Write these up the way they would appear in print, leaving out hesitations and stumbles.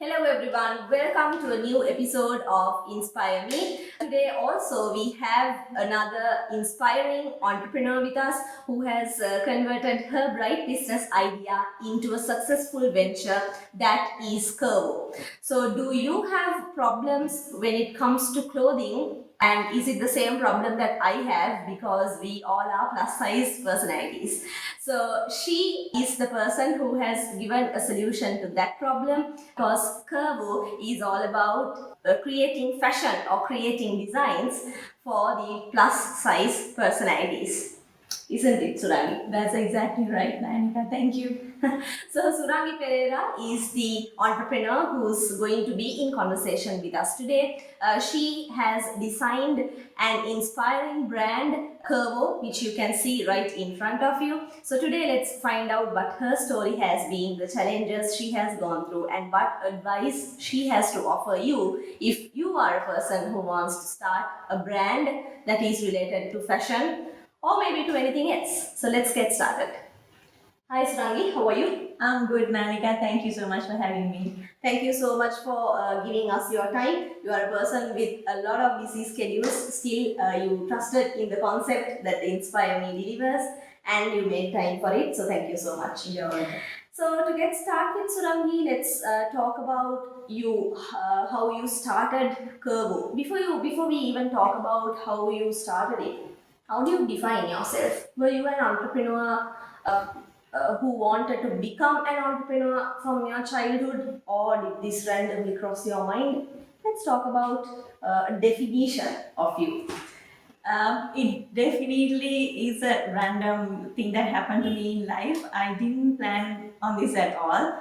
Hello everyone, welcome to a new episode of Inspire Me. Today also we have another inspiring entrepreneur with us who has converted her bright business idea into a successful venture that is Curvo. So do you have problems when it comes to clothing? And is it the same problem that I have because we all are plus size personalities? So she is the person who has given a solution to that problem because Curvo is all about creating fashion or creating designs for the plus size personalities. Isn't it, Surangi? That's exactly right, Nayanika. Thank you. So, Surangi Pereira is the entrepreneur who's going to be in conversation with us today. She has designed an inspiring brand, Curvo, which you can see right in front of you. So, today let's find out what her story has been, the challenges she has gone through, and what advice she has to offer you if you are a person who wants to start a brand that is related to fashion or maybe to anything else. So let's get started. Hi Surangi, how are you? I'm good, Nayanika. Thank you so much for having me. Thank you so much for giving us your time. You are a person with a lot of busy schedules. Still, you trusted in the concept that Inspire Me delivers and you made time for it. So thank you so much. You're welcome. So to get started, Surangi, let's talk about you, how you started Curvo. Before we even talk about how you started it, how do you define yourself? Were you an entrepreneur who wanted to become an entrepreneur from your childhood, or did this randomly cross your mind? Let's talk about a definition of you. It definitely is a random thing that happened to me in life. I didn't plan on this at all.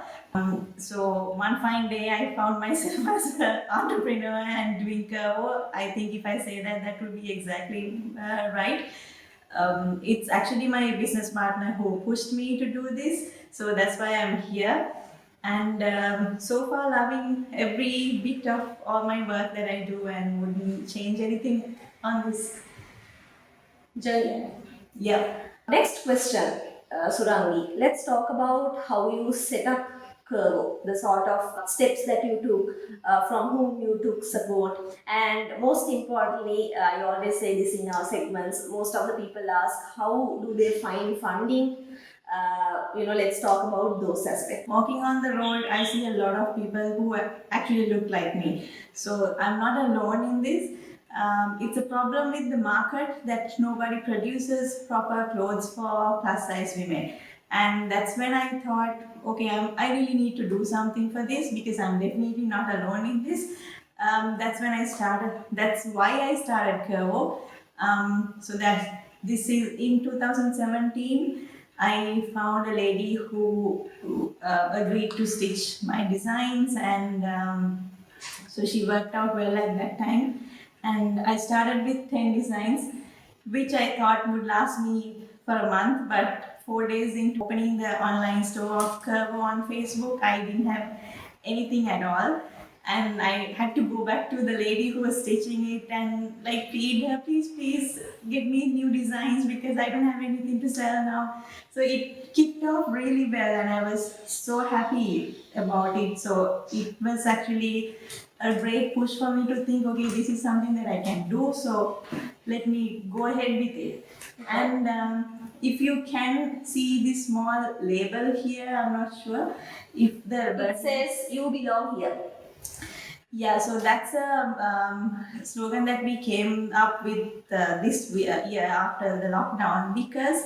So one fine day, I found myself as an entrepreneur and doing Curvo. I think if I say that, that would be exactly right. It's actually my business partner who pushed me to do this, so that's why I'm here. And so far, loving every bit of all my work that I do, and wouldn't change anything on this Journey. Yeah. Next question, Surangi. Let's talk about how you set up Curvo, the sort of steps that you took, from whom you took support, and most importantly, you always say this in our segments. Most of the people ask, how do they find funding? Let's talk about those aspects. Walking on the road, I see a lot of people who actually look like me. So I'm not alone in this. It's a problem with the market that nobody produces proper clothes for plus size women. And that's when I thought, okay, I really need to do something for this because I'm definitely not alone in this. That's when I started. That's why I started Curvo. So that this is in 2017. I found a lady who agreed to stitch my designs, and so she worked out well at that time. And I started with 10 designs, which I thought would last me for a month, but 4 days into opening the online store of Curvo on Facebook, I didn't have anything at all. And I had to go back to the lady who was stitching it and like plead her, please give me new designs because I don't have anything to sell now. So it kicked off really well, and I was so happy about it. So it was actually a great push for me to think, okay, this is something that I can do. So let me go ahead with it. And if you can see this small label here, I'm not sure if the It says, you belong here. Yeah, so that's a slogan that we came up with this year after the lockdown, because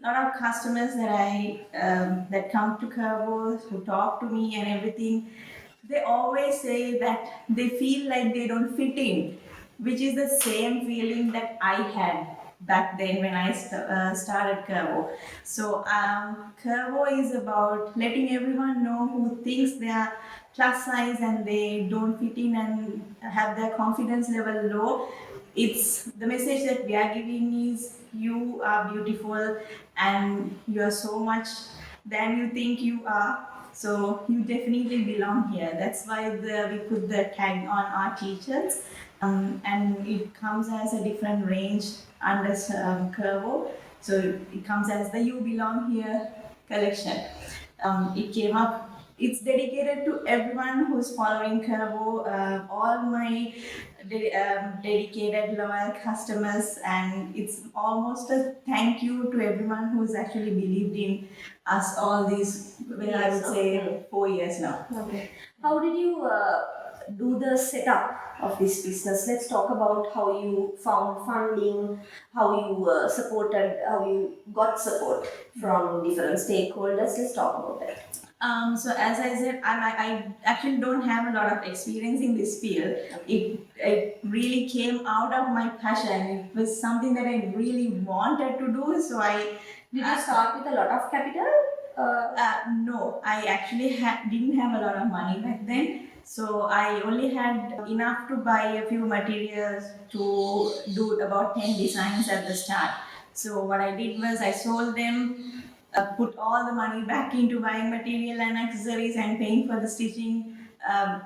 a lot of customers that that come to Curvo, who talk to me and everything, they always say that they feel like they don't fit in, which is the same feeling that I had back then when I started Curvo. So Curvo is about letting everyone know who thinks they are plus size and they don't fit in and have their confidence level low. It's the message that we are giving is you are beautiful and you are so much than you think you are. So you definitely belong here. That's why we put the tag on our t-shirts, and it comes as a different range under Curvo. So it comes as the You Belong Here collection. It came up it's dedicated to everyone who's following Kervo, all my dedicated loyal customers, and it's almost a thank you to everyone who's actually believed in us all these, well, I would say 4 years now. Okay. How did you do the setup of this business? Let's talk about how you found funding, how you supported, how you got support from different stakeholders. Let's talk about that. So as I said, I actually don't have a lot of experience in this field. It really came out of my passion. It was something that I really wanted to do. So Did you start with a lot of capital? no, I actually didn't have a lot of money back then. So I only had enough to buy a few materials to do about 10 designs at the start. So what I did was I sold them, put all the money back into buying material and accessories and paying for the stitching,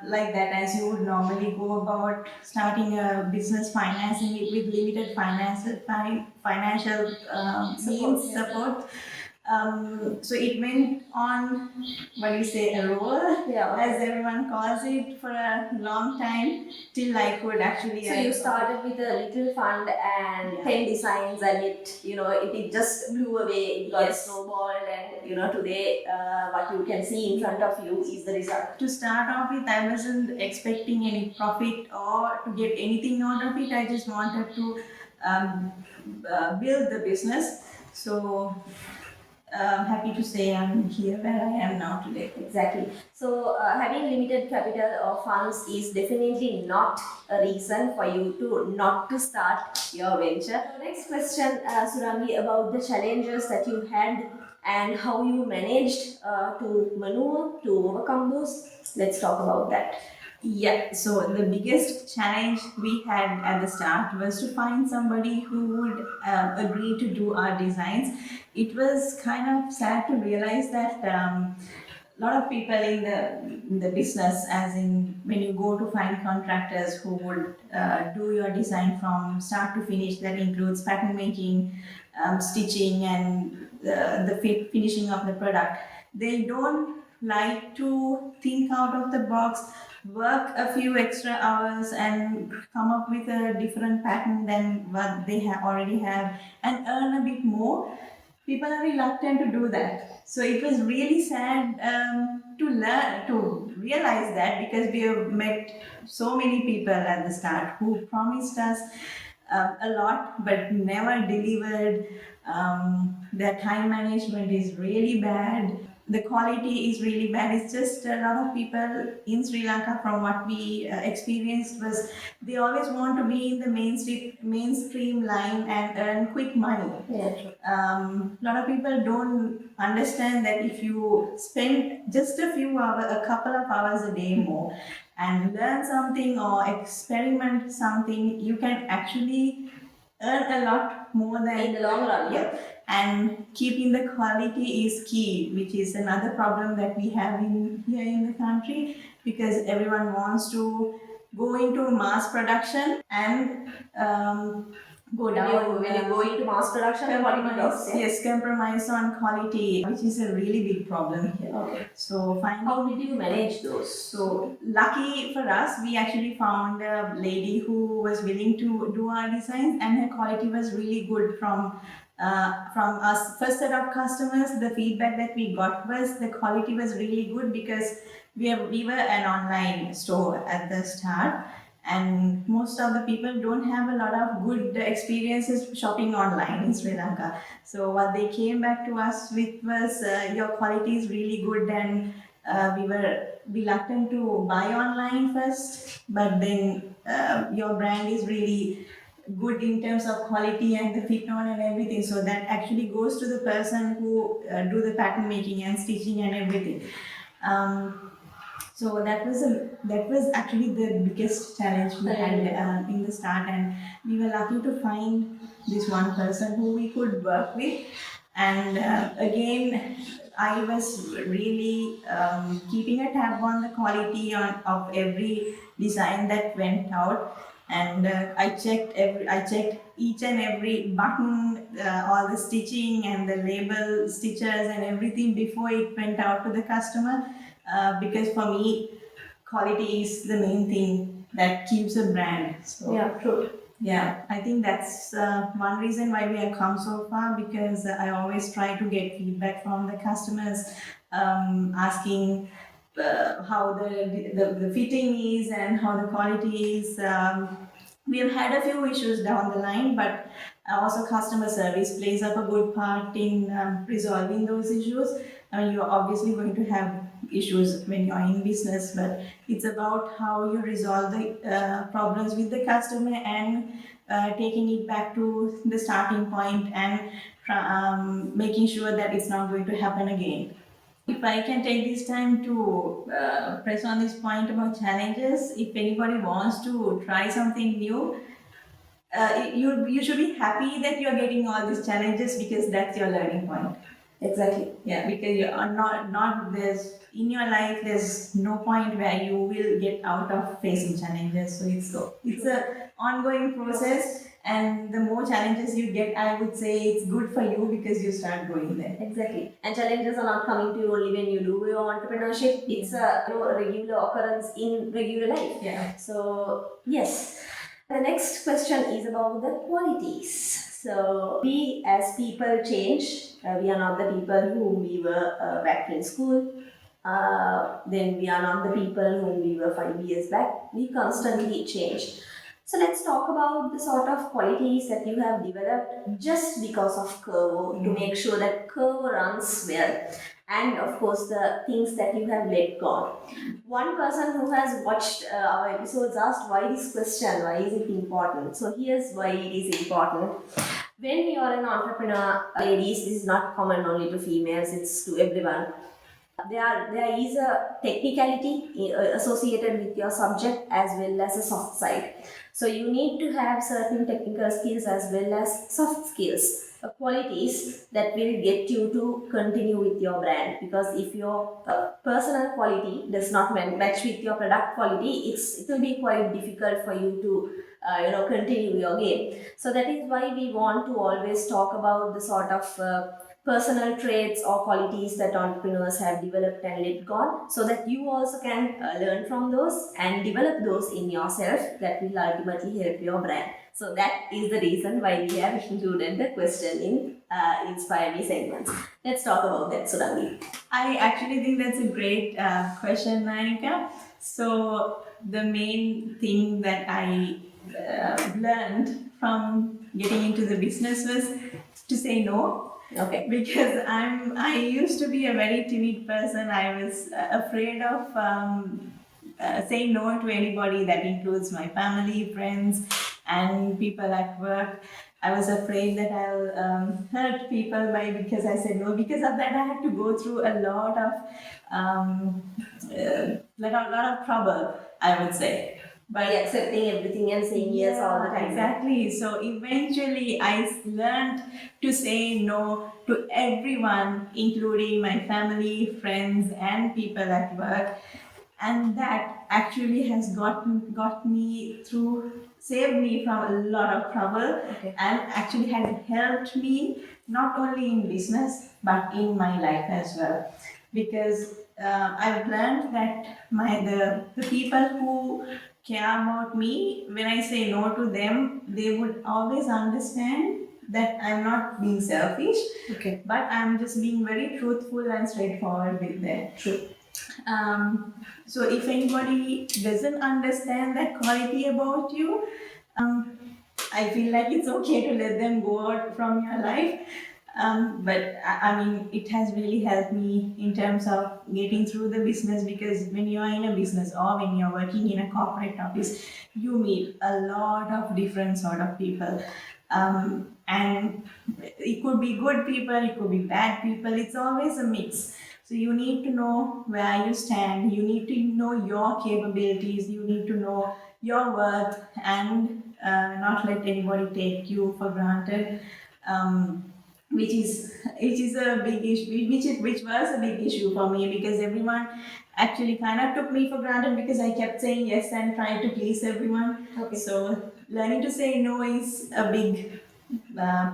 like that, as you would normally go about starting a business, financing it with limited financial means, support. So it went on, what do you say, a roll, Yeah. as everyone calls it, for a long time till I could actually. So you started with a little fund and Yeah. 10 designs, and it just blew away. It got Yes. snowballed, and today what you can see in front of you is the result. To start off with, I wasn't expecting any profit or to get anything out of it. I just wanted to build the business. So happy to say I'm here where I am now today. Exactly. So having limited capital or funds is definitely not a reason for you to not to start your venture. So next question, Surangi, about the challenges that you had and how you managed to maneuver to overcome those. Let's talk about that. Yeah, so the biggest challenge we had at the start was to find somebody who would agree to do our designs. It was kind of sad to realize that a lot of people in the business, as in when you go to find contractors who would do your design from start to finish, that includes pattern making, stitching, and the finishing of the product. They don't like to think out of the box, work a few extra hours and come up with a different pattern than what they already have and earn a bit more. People are reluctant to do that. So it was really sad to realize that, because we have met so many people at the start who promised us a lot but never delivered. Their time management is really bad. The quality is really bad. It's just a lot of people in Sri Lanka, from what we experienced, was they always want to be in the mainstream line and earn quick money. Yeah. A lot of people don't understand that if you spend just a few hours, a couple of hours a day more, and learn something or experiment something, you can actually earn a lot more than In the long run, yeah. And keeping the quality is key, which is another problem that we have here in the country, because everyone wants to go into mass production and go down. When you go into mass production, the quality drops. Yeah? Yes, compromise on quality, which is a really big problem here. Okay. So How did you manage those? So lucky for us, we actually found a lady who was willing to do our designs, and her quality was really good from us. First set of customers, the feedback that we got was the quality was really good, because we were an online store at the start, and most of the people don't have a lot of good experiences shopping online in Sri Lanka. So what they came back to us with was, your quality is really good, and we were reluctant to buy online first, but then your brand is really good in terms of quality and the fit on and everything. So that actually goes to the person who do the pattern making and stitching and everything. So that was actually the biggest challenge we had in the start, and we were lucky to find this one person who we could work with. And again, I was really keeping a tab on the quality of every design that went out. and I checked each and every button, all the stitching and the label stitches and everything before it went out to the customer, because for me quality is the main thing that keeps a brand. So Yeah, true. yeah, I think that's one reason why we have come so far, because I always try to get feedback from the customers, asking how the fitting is and how the quality is. We have had a few issues down the line, but also customer service plays up a good part in resolving those issues. I mean, you're obviously going to have issues when you're in business, but it's about how you resolve the problems with the customer and taking it back to the starting point and making sure that it's not going to happen again. If I can take this time to press on this point about challenges, if anybody wants to try something new, you should be happy that you're getting all these challenges, because that's your learning point. Exactly. Yeah, because you are not there's in your life there's no point where you will get out of facing challenges. So it's a ongoing process, and the more challenges you get, I would say it's good for you because you start going there. Exactly. And challenges are not coming to you only when you do your entrepreneurship. It's a regular occurrence in regular life. Yeah. So yes. The next question is about the qualities. So we as people change. We are not the people whom we were back in school. Then we are not the people whom we were 5 years back. We constantly change. So let's talk about the sort of qualities that you have developed just because of Curvo, to make sure that Curvo runs well, and of course the things that you have let go. One person who has watched our episodes asked why this question, why is it important? So here's why it is important. When you are an entrepreneur, ladies, this is not common only to females, it's to everyone. There is a technicality associated with your subject as well as a soft side. So you need to have certain technical skills as well as soft skills, qualities that will get you to continue with your brand. Because if your personal quality does not match with your product quality, it will be quite difficult for you to continue your game. So that is why we want to always talk about the sort of personal traits or qualities that entrepreneurs have developed and let go, so that you also can learn from those and develop those in yourself, that will ultimately help your brand. So that is the reason why we have included the question in Inspire Me segments. Let's talk about that, Surangi. I actually think that's a great question, Nanika. So the main thing that I learned from getting into the business was to say no. Okay. Because I used to be a very timid person. I was afraid of saying no to anybody. That includes my family, friends, and people at work. I was afraid that I'll hurt people because I said no. Because of that, I had to go through a lot of trouble, I would say. By accepting everything and saying yes all the time. Exactly. So eventually I learned to say no to everyone, including my family, friends, and people at work. And that actually has got me through, saved me from a lot of trouble, Okay. and actually has helped me not only in business but in my life as well. Because I've learned that the people who care about me, when I say no to them, they would always understand that I'm not being selfish, Okay. but I'm just being very truthful and straightforward with them. True. So if anybody doesn't understand that quality about you, I feel like it's okay to let them go out from your life. But I mean, it has really helped me in terms of getting through the business, because when you're in a business or when you're working in a corporate office, you meet a lot of different sort of people. And it could be good people, it could be bad people, it's always a mix. So you need to know where you stand, you need to know your capabilities, you need to know your worth, and not let anybody take you for granted. which is a big issue, which was a big issue for me, because everyone actually kind of took me for granted because I kept saying yes and trying to please everyone. Okay. So learning to say no is a big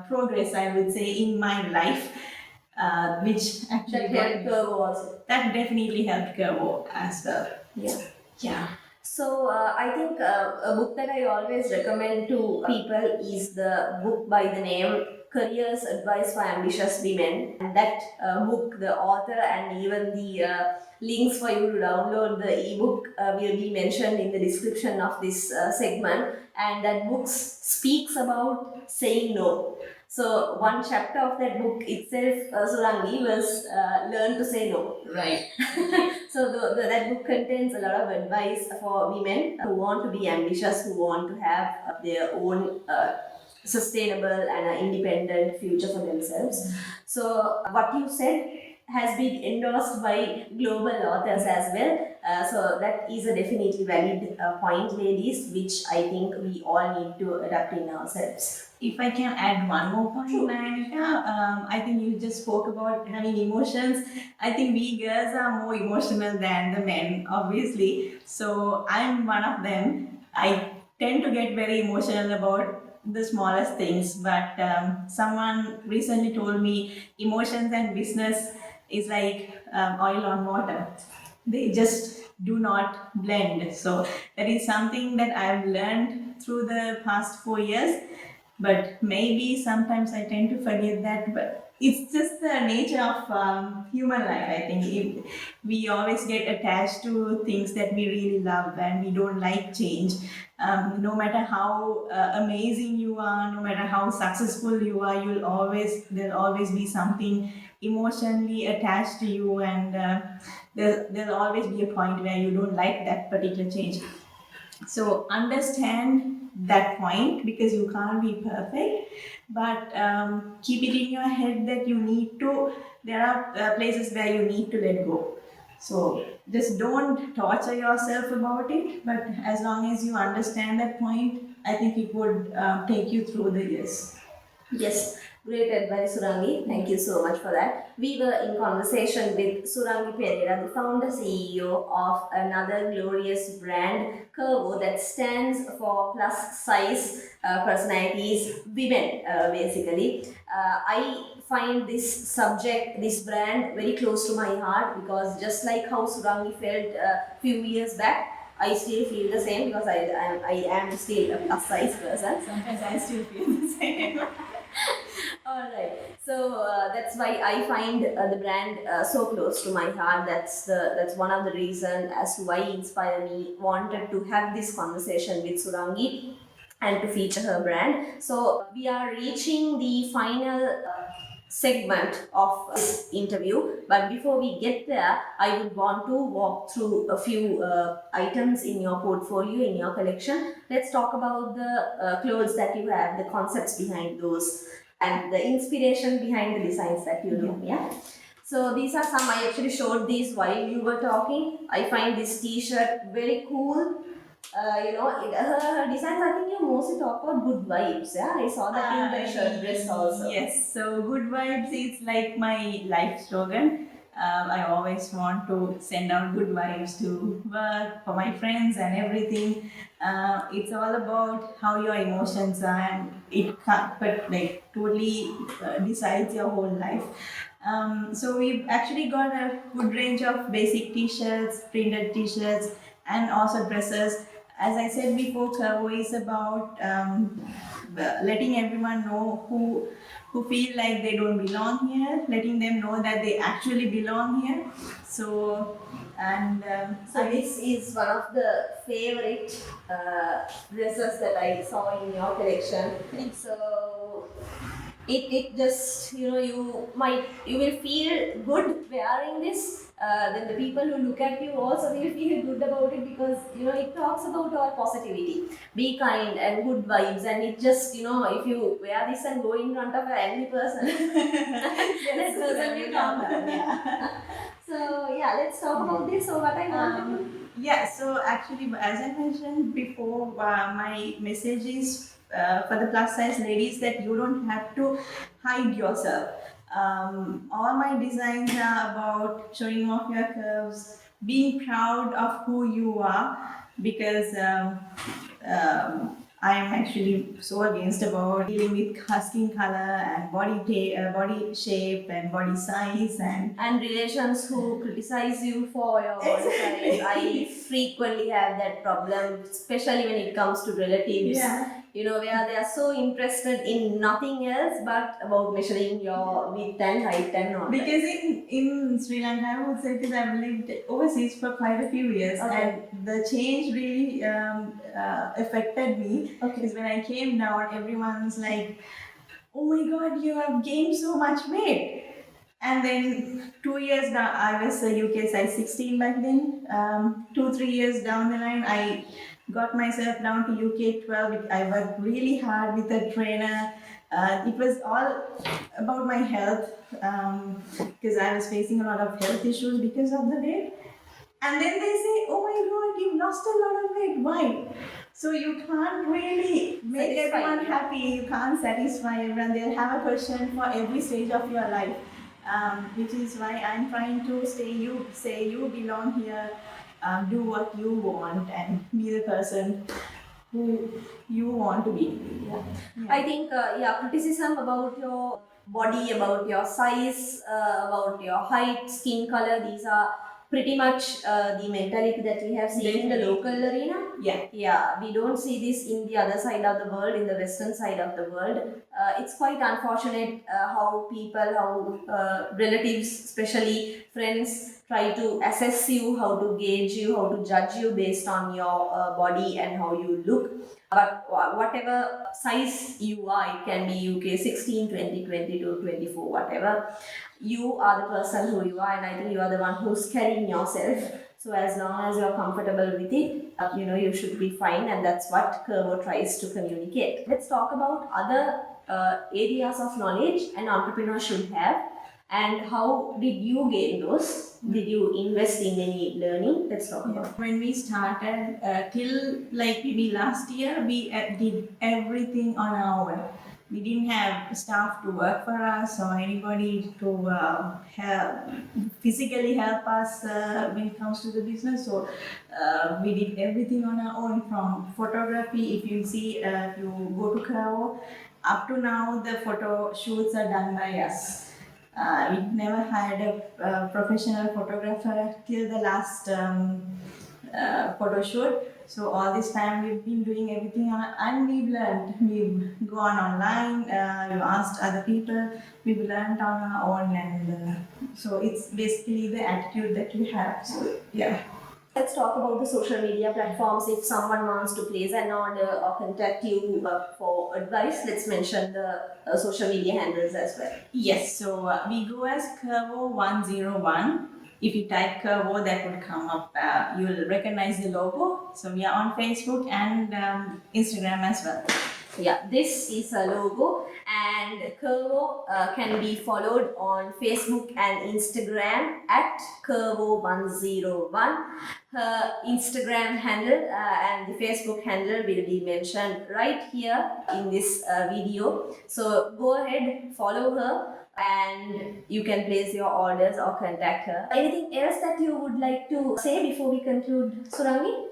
progress, I would say, in my life, which actually That helped Curvo also. that definitely helped Curvo as well. Yeah. Yeah. So I think a book that I always recommend to people is the book by the name Careers Advice for Ambitious Women. And that book, the author and even the links for you to download the ebook will be mentioned in the description of this segment. And that book speaks about saying no. So one chapter of that book itself, Surangi, was learn to say no. Right. So that book contains a lot of advice for women who want to be ambitious, who want to have their own sustainable and independent future for themselves. So what you said has been endorsed by global authors as well. So that is a definitely valid point, ladies, which I think we all need to adapt in ourselves. If I can add one more point, Sure. Nayanika, I think you just spoke about having emotions. I think we girls are more emotional than the men, obviously. So I'm one of them. I tend to get very emotional about the smallest things, but someone recently told me emotions and business is like oil on water. They just do not blend. So that is something that I've learned through the past 4 years, but maybe sometimes I tend to forget that. But it's just the nature of human life. I think we always get attached to things that we really love, and we don't like change. No matter how amazing you are, no matter how successful you are, there'll always be something emotionally attached to you, and there'll always be a point where you don't like that particular change. So understand that point, because you can't be perfect, but keep it in your head that you need to. There are places where you need to let go. So just don't torture yourself about it. But as long as you understand that point, I think it would take you through the years. Yes, great advice, Surangi. Thank you so much for that. We were in conversation with Surangi Pereira, the founder CEO of another glorious brand, Curvo, that stands for plus size personalities, women, basically. I find this subject, this brand, very close to my heart, because just like how Surangi felt a few years back, I still feel the same, because I am still a plus size person. Sometimes I still feel the same. All right. So that's why I find the brand so close to my heart. That's one of the reasons as to why Inspire Me wanted to have this conversation with Surangi and to feature her brand. So we are reaching the final segment of this interview, but before we get there, I would want to walk through a few items in your portfolio, in your collection. Let's talk about the clothes that you have, the concepts behind those, and the inspiration behind the designs that you do. Yeah. So these are some. I actually showed these while you were talking. I find this T-shirt very cool. Her designs, I think you mostly talk about good vibes. Yeah, I saw that in the shirt dress also. Yes, so good vibes is like my life slogan. I always want to send out good vibes to work, for my friends, and everything. It's all about how your emotions are, and it can't, but like totally decides your whole life. So we've actually got a good range of basic t-shirts, printed t-shirts, and also dresses. As I said before, Curvo is about letting everyone know who feel like they don't belong here, letting them know that they actually belong here. So, and So this is one of the favorite dresses that I saw in your collection. So it just, you will feel good wearing this. Then the people who look at you also will feel good about it, because it talks about our positivity, be kind and good vibes, and it just, if you wear this and go in front of an angry person, that person will calm down. Yeah. So yeah, let's talk about this. So what I wanted to. Yeah, so actually, as I mentioned before, my message is for the plus size ladies that you don't have to hide yourself. All my designs are about showing off your curves, being proud of who you are, because I am actually so against about dealing with skin color and body shape and body size And relations who criticize you for your body size. I frequently have that problem, especially when it comes to relatives. Yeah. You know, where they are so interested in nothing else but about measuring your width and height and all. Because in Sri Lanka, I would say, because I've lived overseas for quite a few years, Okay. and the change really affected me. Okay. Because when I came down, everyone's like, "Oh my God, you have gained so much weight." And then 2 years down, I was a UK size 16 back then. 2-3 years down the line, I got myself down to UK 12. I worked really hard with a trainer. It was all about my health, because I was facing a lot of health issues because of the weight. And then they say, "Oh my God, you've lost a lot of weight. Why?" So you can't really make Satisfy, everyone yeah. happy. You can't satisfy everyone. They'll have a question for every stage of your life, which is why I'm trying to say you belong here. Do what you want and be the person who you want to be. Yeah. Yeah. I think, criticism about your body, about your size, about your height, skin color, these are pretty much the mentality that we have seen in the Definitely. local arena. Yeah. Yeah, we don't see this in the other side of the world, in the western side of the world. It's quite unfortunate how people, how relatives, especially friends, try to assess you, how to gauge you, how to judge you based on your body and how you look. But whatever size you are, it can be UK 16, 20, 22, 24, whatever. You are the person who you are, and I think you are the one who's carrying yourself. So as long as you're comfortable with it, you should be fine, and that's what Curvo tries to communicate. Let's talk about other areas of knowledge an entrepreneur should have, and how did you gain those? Did you invest in any learning? Let's talk about it. When we started, till like maybe last year, we did everything on our own. We didn't have staff to work for us or anybody to physically help us when it comes to the business. So we did everything on our own, from photography. If you see, if you go to Curvo, up to now the photo shoots are done by us. We never hired a professional photographer till the last photo shoot. So all this time we've been doing everything and we've learned. We've gone online, we've asked other people, we've learned on our own, and so it's basically the attitude that you have. So yeah. Let's talk about the social media platforms. If someone wants to place an order or contact you for advice, let's mention the social media handles as well. Yes, so we go as Curvo 101. If you type Curvo, that would come up. You'll recognize the logo. So we are on Facebook and Instagram as well. Yeah, this is a logo, and Curvo can be followed on Facebook and Instagram at Curvo101. Her Instagram handle and the Facebook handle will be mentioned right here in this video. So go ahead, follow her, and you can place your orders or contact her. Anything else that you would like to say before we conclude, Surangi?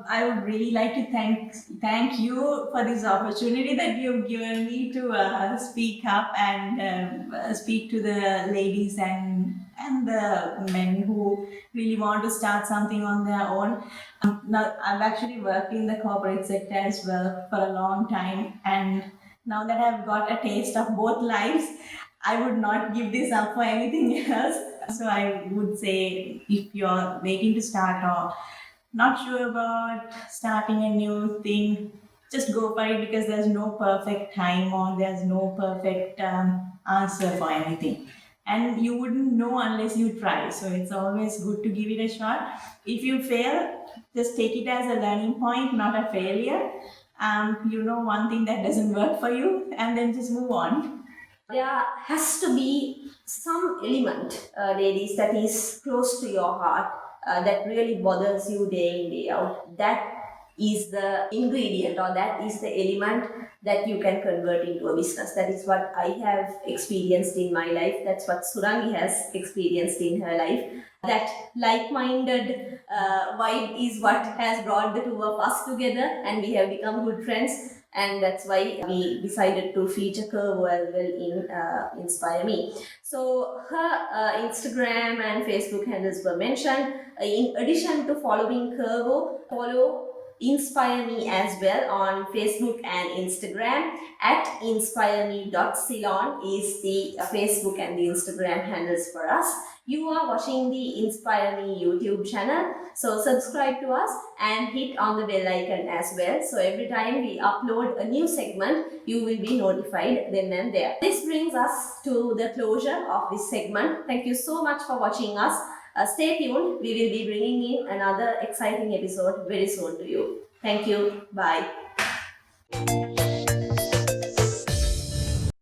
I would really like to thank you for this opportunity that you've given me to speak up and speak to the ladies and the men who really want to start something on their own. Now, I've actually worked in the corporate sector as well for a long time, and now that I've got a taste of both lives, I would not give this up for anything else. So I would say, if you're waiting to start or not sure about starting a new thing, just go for it, because there's no perfect time or there's no perfect answer for anything. And you wouldn't know unless you try. So it's always good to give it a shot. If you fail, just take it as a learning point, not a failure. You know one thing that doesn't work for you, and then just move on. There has to be some element, ladies, that is close to your heart, that really bothers you day in, day out. That is the ingredient, or that is the element that you can convert into a business. That is what I have experienced in my life. That's what Surangi has experienced in her life. That like-minded vibe is what has brought the two of us together, and we have become good friends. And that's why we decided to feature Curvo as well in Inspire Me. So her Instagram and Facebook handles were mentioned. In addition to following Curvo, follow Inspire Me as well on Facebook and Instagram. At inspireme.ceylon is the Facebook and the Instagram handles for us. You are watching the Inspire Me YouTube channel, so subscribe to us and hit on the bell icon as well. So every time we upload a new segment, you will be notified then and there. This brings us to the closure of this segment. Thank you so much for watching us. Stay tuned. We will be bringing in another exciting episode very soon to you. Thank you. Bye.